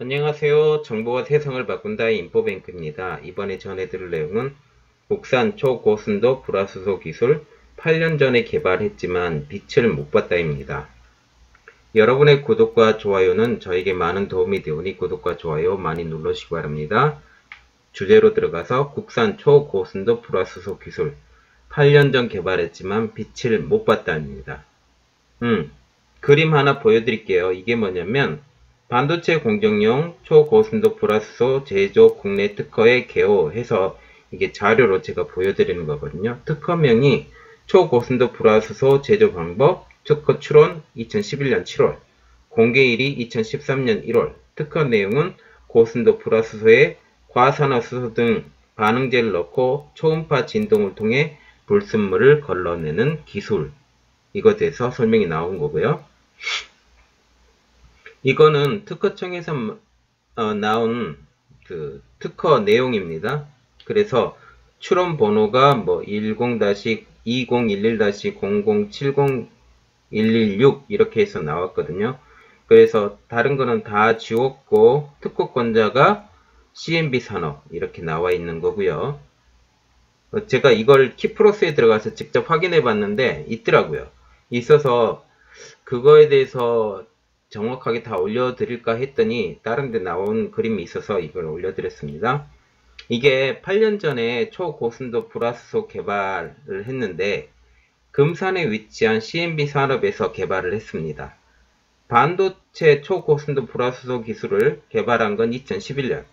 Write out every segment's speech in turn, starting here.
안녕하세요. 정보가 세상을 바꾼다의 인포뱅크입니다. 이번에 전해드릴 내용은 국산 초고순도 불화수소 기술 8년 전에 개발했지만 빛을 못 봤다입니다. 여러분의 구독과 좋아요는 저에게 많은 도움이 되오니 구독과 좋아요 많이 눌러주시기 바랍니다. 주제로 들어가서 국산 초고순도 불화수소 기술 8년 전 개발했지만 빛을 못 봤다입니다. 그림 하나 보여드릴게요. 이게 뭐냐면 반도체 공정용 초고순도 불화수소 제조 국내 특허의 개요해서 이게 자료로 제가 보여드리는 거거든요. 특허명이 초고순도 불화수소 제조 방법 특허 출원 2011년 7월 공개일이 2013년 1월 특허 내용은 고순도 불화수소에 과산화수소 등 반응제를 넣고 초음파 진동을 통해 불순물을 걸러내는 기술, 이것에 대해서 설명이 나온 거고요. 이거는 특허청에서 나온 그 특허 내용입니다. 그래서 출원 번호가 뭐 10-2011-0070-116 이렇게 해서 나왔거든요. 그래서 다른 거는 다 지웠고 특허권자가 CMB 산업 이렇게 나와 있는 거고요. 제가 이걸 키프로스에 들어가서 직접 확인해 봤는데 있더라고요. 있어서 그거에 대해서 정확하게 다 올려드릴까 했더니 다른 데 나온 그림이 있어서 이걸 올려드렸습니다. 이게 8년 전에 초고순도 불화수소 개발을 했는데 금산에 위치한 CMB 산업에서 개발을 했습니다. 반도체 초고순도 불화수소 기술을 개발한 건 2011년,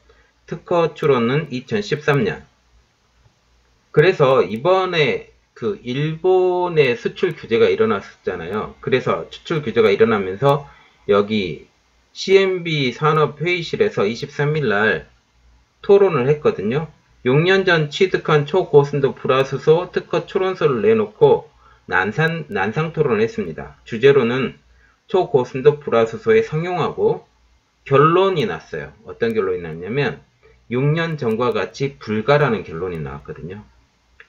특허 출원은 2013년. 그래서 이번에 그 일본의 수출 규제가 일어났었잖아요. 그래서 수출 규제가 일어나면서 여기 CMB 산업회의실에서 23일 날 토론을 했거든요. 6년 전 취득한 초고순도 불화수소 특허 출원서를 내놓고 난상 토론을 했습니다. 주제로는 초고순도 불화수소에 상용하고 결론이 났어요. 어떤 결론이 났냐면 6년 전과 같이 불가라는 결론이 나왔거든요.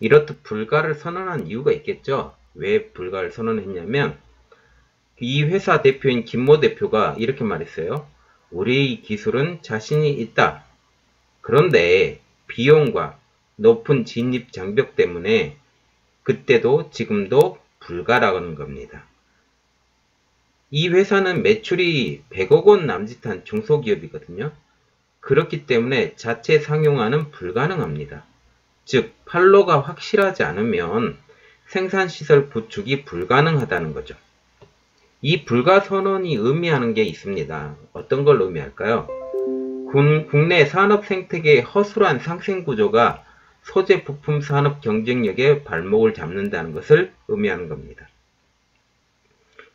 이렇듯 불가를 선언한 이유가 있겠죠. 왜 불가를 선언했냐면 이 회사 대표인 김모 대표가 이렇게 말했어요. 우리 기술은 자신이 있다. 그런데 비용과 높은 진입 장벽 때문에 그때도 지금도 불가라는 겁니다. 이 회사는 매출이 100억 원 남짓한 중소기업이거든요. 그렇기 때문에 자체 상용화는 불가능합니다. 즉 판로가 확실하지 않으면 생산시설 구축이 불가능하다는 거죠. 이 불가선언이 의미하는 게 있습니다. 어떤 걸 의미할까요? 국내 산업 생태계의 허술한 상생구조가 소재 부품 산업 경쟁력에 발목을 잡는다는 것을 의미하는 겁니다.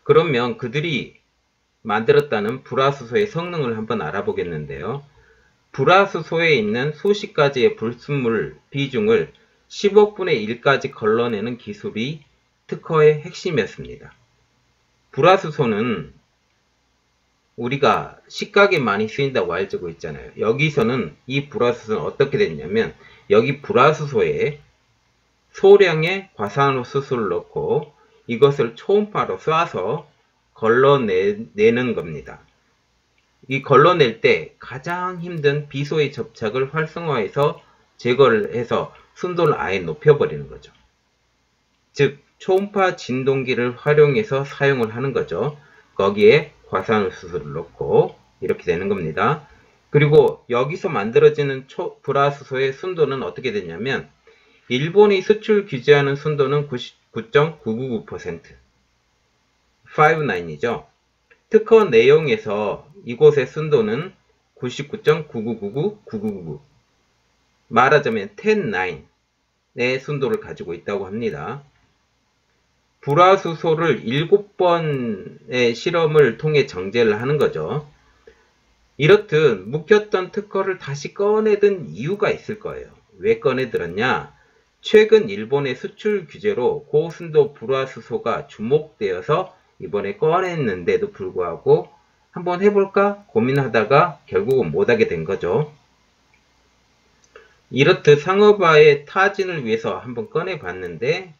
그러면 그들이 만들었다는 불화수소의 성능을 한번 알아보겠는데요. 불화수소에 있는 수십 가지의 불순물 비중을 10억분의 1까지 걸러내는 기술이 특허의 핵심이었습니다. 불화수소는 우리가 식각에 많이 쓰인다고 알고 있잖아요. 여기서는 이 불화수소는 어떻게 됐냐면 여기 불화수소에 소량의 과산화수소를 넣고 이것을 초음파로 쏴서 걸러내는 겁니다. 이 걸러낼 때 가장 힘든 비소의 접착을 활성화해서 제거를 해서 순도를 아예 높여버리는 거죠. 즉 초음파 진동기를 활용해서 사용을 하는 거죠. 거기에 과산화수소를 넣고 이렇게 되는 겁니다. 그리고 여기서 만들어지는 불화수소의 순도는 어떻게 되냐면 일본이 수출 규제하는 순도는 99.999% 59이죠. 특허 내용에서 이곳의 순도는 99.9999999 말하자면 109의 순도를 가지고 있다고 합니다. 불화수소를 7번의 실험을 통해 정제를 하는 거죠. 이렇듯 묵혔던 특허를 다시 꺼내든 이유가 있을 거예요. 왜 꺼내들었냐? 최근 일본의 수출 규제로 고순도 불화수소가 주목되어서 이번에 꺼냈는데도 불구하고 한번 해볼까 고민하다가 결국은 못하게 된 거죠. 이렇듯 상업화의 타진을 위해서 한번 꺼내봤는데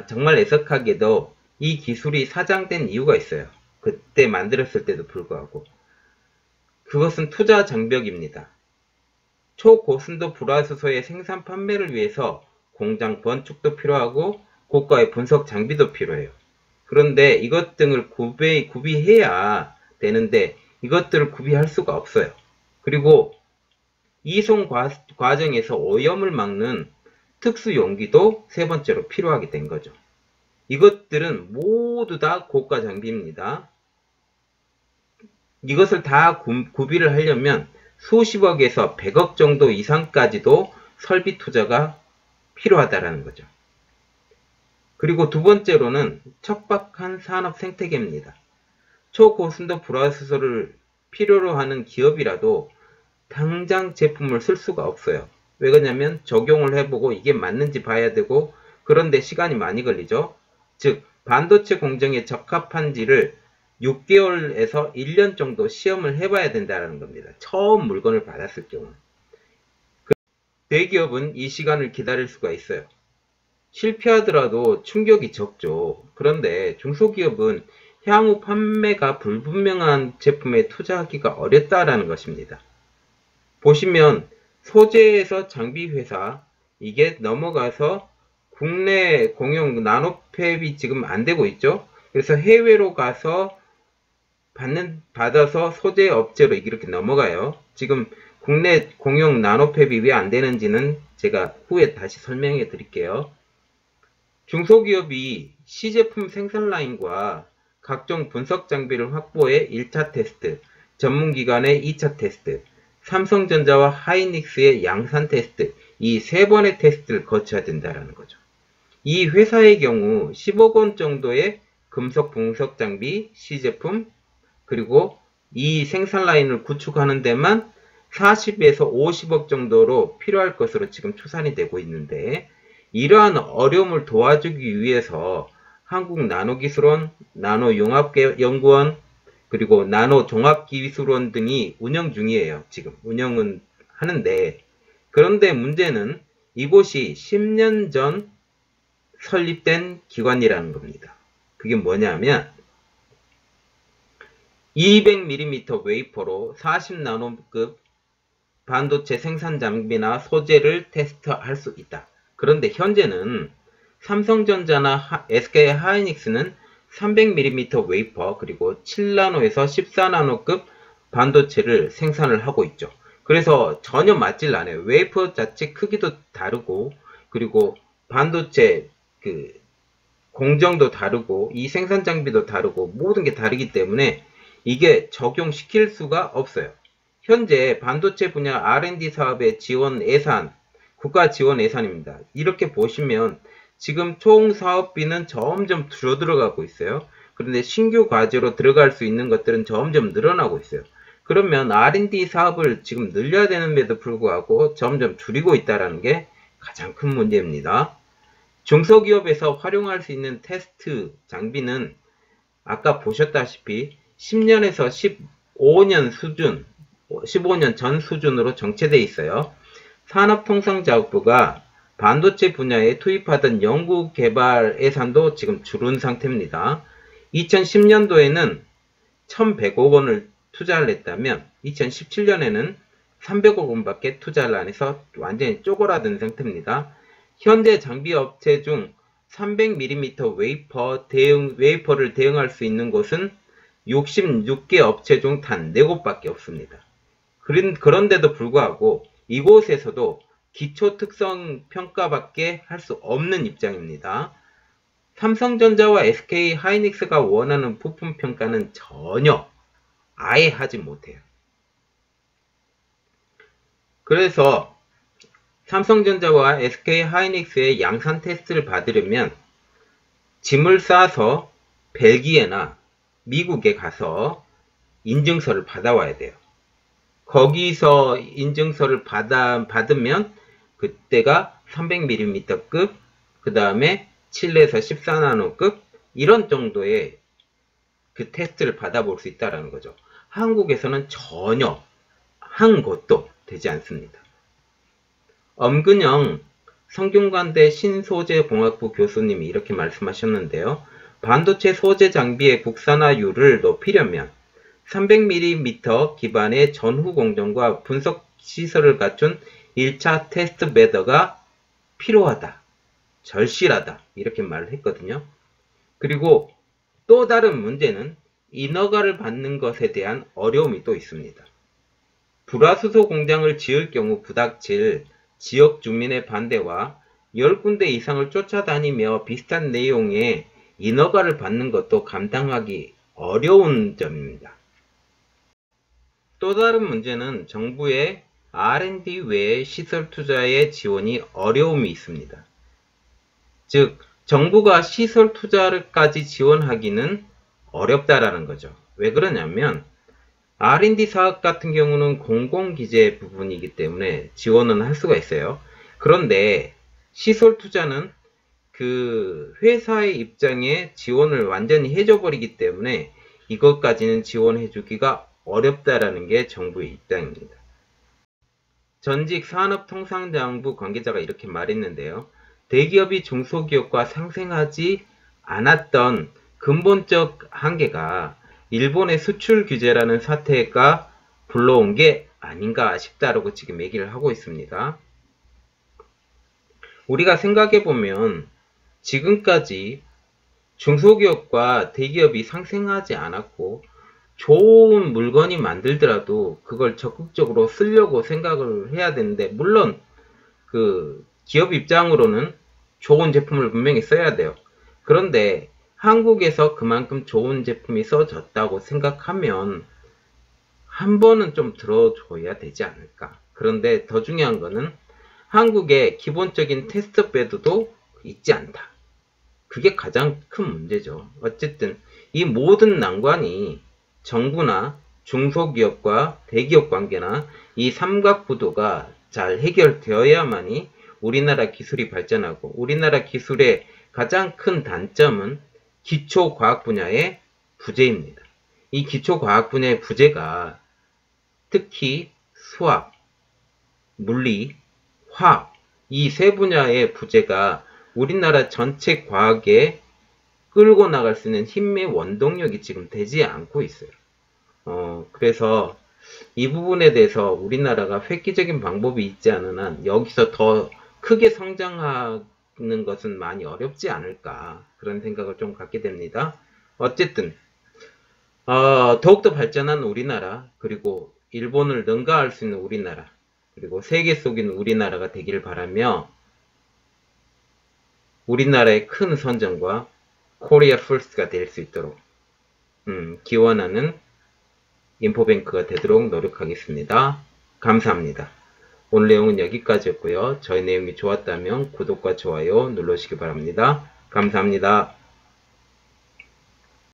정말 애석하게도 이 기술이 사장된 이유가 있어요. 그때 만들었을 때도 불구하고 그것은 투자 장벽입니다. 초고순도 불화수소의 생산 판매를 위해서 공장 건축도 필요하고 고가의 분석 장비도 필요해요. 그런데 이것 등을 구비해야 되는데 이것들을 구비할 수가 없어요. 그리고 이송 과정에서 오염을 막는 특수 용기도 세 번째로 필요하게 된 거죠. 이것들은 모두 다 고가 장비입니다. 이것을 다 구비를 하려면 수십억에서 100억 정도 이상까지도 설비 투자가 필요하다라는 거죠. 그리고 두 번째로는 척박한 산업 생태계입니다. 초고순도 불화수소를 필요로 하는 기업이라도 당장 제품을 쓸 수가 없어요. 왜 그러냐면 적용을 해보고 이게 맞는지 봐야 되고 그런데 시간이 많이 걸리죠. 즉 반도체 공정에 적합한지를 6개월에서 1년 정도 시험을 해봐야 된다는 겁니다. 처음 물건을 받았을 경우. 대기업은 이 시간을 기다릴 수가 있어요. 실패하더라도 충격이 적죠. 그런데 중소기업은 향후 판매가 불분명한 제품에 투자하기가 어렵다라는 것입니다. 보시면 소재에서 장비 회사 이게 넘어가서 국내 공용 나노팹이 지금 안 되고 있죠. 그래서 해외로 가서 받아서 소재 업체로 이렇게 넘어가요. 지금 국내 공용 나노팹이 왜 안 되는지는 제가 후에 다시 설명해 드릴게요. 중소기업이 시제품 생산 라인과 각종 분석 장비를 확보해 1차 테스트, 전문기관의 2차 테스트, 삼성전자와 하이닉스의 양산 테스트, 이 세 번의 테스트를 거쳐야 된다는 거죠. 이 회사의 경우 10억 원 정도의 금속 분석 장비, 시제품, 그리고 이 생산 라인을 구축하는 데만 40에서 50억 정도로 필요할 것으로 지금 추산이 되고 있는데 이러한 어려움을 도와주기 위해서 한국나노기술원, 나노융합연구원, 그리고 나노종합기술원 등이 운영 중이에요. 지금 운영은 하는데 그런데 문제는 이곳이 10년 전 설립된 기관이라는 겁니다. 그게 뭐냐면 200mm 웨이퍼로 40나노급 반도체 생산 장비나 소재를 테스트할 수 있다. 그런데 현재는 삼성전자나 SK 하이닉스는 300mm 웨이퍼 그리고 7나노에서 14나노급 반도체를 생산을 하고 있죠. 그래서 전혀 맞질 않아요. 웨이퍼 자체 크기도 다르고 그리고 반도체 공정도 다르고 이 생산 장비도 다르고 모든 게 다르기 때문에 이게 적용시킬 수가 없어요. 현재 반도체 분야 R&D 사업의 지원 예산, 국가 지원 예산입니다. 이렇게 보시면 지금 총 사업비는 점점 줄어들어가고 있어요. 그런데 신규 과제로 들어갈 수 있는 것들은 점점 늘어나고 있어요. 그러면 R&D 사업을 지금 늘려야 되는데도 불구하고 점점 줄이고 있다는 게 가장 큰 문제입니다. 중소기업에서 활용할 수 있는 테스트 장비는 아까 보셨다시피 10년에서 15년 전 수준으로 정체되어 있어요. 산업통상자원부가 반도체 분야에 투입하던 연구개발 예산도 지금 줄은 상태입니다. 2010년도에는 1100억 원을 투자를 했다면 2017년에는 300억 원밖에 투자를 안 해서 완전히 쪼그라든 상태입니다. 현재 장비 업체 중 300mm 웨이퍼를 대응할 수 있는 곳은 66개 업체 중 단 4곳밖에 없습니다. 그런데도 불구하고 이곳에서도 기초 특성 평가밖에 할 수 없는 입장입니다. 삼성전자와 SK 하이닉스가 원하는 부품 평가는 전혀 아예 하지 못해요. 그래서 삼성전자와 SK 하이닉스의 양산 테스트를 받으려면 짐을 싸서 벨기에나 미국에 가서 인증서를 받아와야 돼요. 거기서 인증서를 받으면 그때가 300mm급, 그 다음에 7에서 14나노급 이런 정도의 그 테스트를 받아볼 수 있다는 거죠. 한국에서는 전혀 한 곳도 되지 않습니다. 엄근영 성균관대 신소재공학부 교수님이 이렇게 말씀하셨는데요. 반도체 소재 장비의 국산화율을 높이려면 300mm 기반의 전후 공정과 분석 시설을 갖춘 1차 테스트 베더가 필요하다. 절실하다. 이렇게 말을 했거든요. 그리고 또 다른 문제는 인허가를 받는 것에 대한 어려움이 또 있습니다. 불화수소 공장을 지을 경우 부닥칠 지역 주민의 반대와 10군데 이상을 쫓아다니며 비슷한 내용의 인허가를 받는 것도 감당하기 어려운 점입니다. 또 다른 문제는 정부의 R&D 외의 시설 투자의 지원이 어려움이 있습니다. 즉, 정부가 시설 투자를까지 지원하기는 어렵다라는 거죠. 왜 그러냐면 R&D 사업 같은 경우는 공공기재 부분이기 때문에 지원은 할 수가 있어요. 그런데 시설 투자는 그 회사의 입장에 지원을 완전히 해줘버리기 때문에 이것까지는 지원해주기가 어렵다라는 게 정부의 입장입니다. 전직 산업통상자원부 관계자가 이렇게 말했는데요. 대기업이 중소기업과 상생하지 않았던 근본적 한계가 일본의 수출 규제라는 사태가 불러온 게 아닌가 싶다라고 지금 얘기를 하고 있습니다. 우리가 생각해보면 지금까지 중소기업과 대기업이 상생하지 않았고 좋은 물건이 만들더라도 그걸 적극적으로 쓰려고 생각을 해야 되는데, 물론 그 기업 입장으로는 좋은 제품을 분명히 써야 돼요. 그런데 한국에서 그만큼 좋은 제품이 써졌다고 생각하면 한 번은 좀 들어줘야 되지 않을까. 그런데 더 중요한 거는 한국의 기본적인 테스트 베드도 있지 않다. 그게 가장 큰 문제죠. 어쨌든 이 모든 난관이 정부나 중소기업과 대기업 관계나 이 삼각구도가 잘 해결되어야만이 우리나라 기술이 발전하고, 우리나라 기술의 가장 큰 단점은 기초과학 분야의 부재입니다. 이 기초과학 분야의 부재가 특히 수학, 물리, 화학 이 세 분야의 부재가 우리나라 전체 과학에 끌고 나갈 수 있는 힘의 원동력이 지금 되지 않고 있어요. 그래서 이 부분에 대해서 우리나라가 획기적인 방법이 있지 않은 한 여기서 더 크게 성장하는 것은 많이 어렵지 않을까, 그런 생각을 좀 갖게 됩니다. 어쨌든 더욱더 발전한 우리나라, 그리고 일본을 능가할 수 있는 우리나라, 그리고 세계 속인 우리나라가 되기를 바라며, 우리나라의 큰 선전과 코리아 퍼스트가 될 수 있도록 기원하는 인포뱅크가 되도록 노력하겠습니다. 감사합니다. 오늘 내용은 여기까지였고요. 저희 내용이 좋았다면 구독과 좋아요 눌러주시기 바랍니다. 감사합니다.